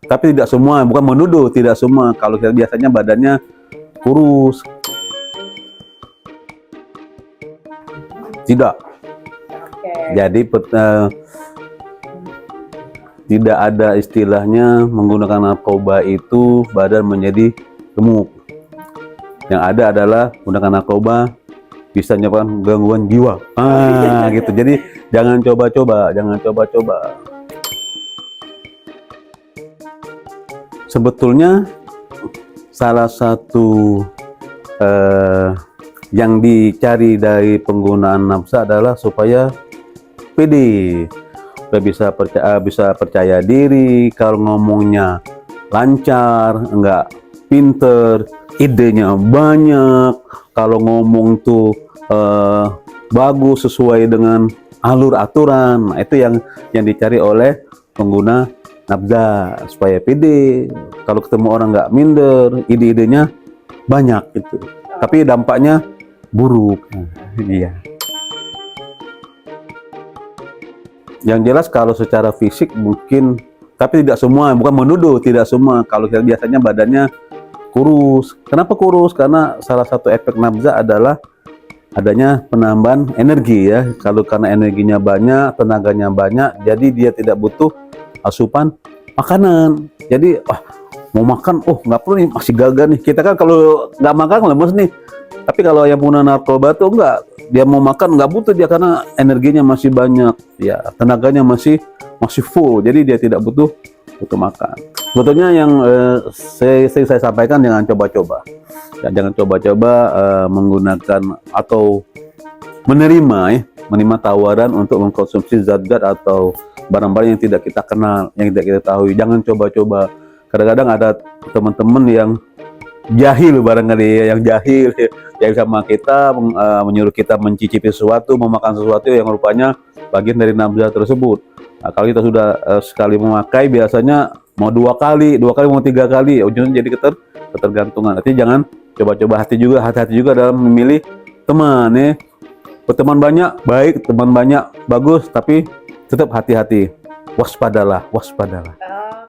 Tapi tidak semua, bukan menuduh, tidak semua. Kalau kita biasanya badannya kurus. Tidak. Jadi tidak ada istilahnya menggunakan narkoba itu badan menjadi gemuk. Yang ada adalah menggunakan narkoba bisa menyebabkan gangguan jiwa. Gitu. Jadi jangan coba-coba, jangan coba-coba. Sebetulnya salah satu yang dicari dari penggunaan nafsa adalah supaya pede, supaya bisa percaya diri, kalau ngomongnya lancar, enggak pinter, idenya banyak, kalau ngomong tuh bagus sesuai dengan alur aturan. Nah, itu yang dicari oleh pengguna nafsa, supaya pede, kalau ketemu orang nggak minder, ide-idenya banyak gitu. Tapi dampaknya buruk. Iya. Yang jelas kalau secara fisik mungkin, tapi tidak semua, bukan menuduh, tidak semua. Kalau kita biasanya badannya kurus. Kenapa kurus? Karena salah satu efek nafsa adalah adanya penambahan energi ya. Kalau karena energinya banyak, tenaganya banyak, jadi dia tidak butuh asupan makanan. Jadi mau makan, nggak perlu nih, masih gagah nih. Kita kan kalau nggak makan lemes nih. Tapi kalau yang punya narkoba tuh enggak, dia mau makan nggak butuh dia, karena energinya masih banyak, ya tenaganya masih full. Jadi dia tidak butuh makan. Sebetulnya yang saya sampaikan, jangan coba-coba. Ya, jangan coba-coba menggunakan atau menerima tawaran untuk mengkonsumsi zat-zat atau barang-barang yang tidak kita kenal, yang tidak kita tahu. Jangan coba-coba. Kadang-kadang ada teman-teman yang jahil, barangkali yang jahil, yang sama kita menyuruh kita mencicipi sesuatu, memakan sesuatu yang rupanya bagian dari nafsa tersebut. Nah, kalau kita sudah sekali memakai, biasanya mau dua kali mau 3 kali, ujungnya jadi ketergantungan. Nanti jangan coba-coba. Hati-hati juga dalam memilih teman ya. Teman banyak baik, teman banyak bagus, tapi tetap hati-hati. Waspadalah.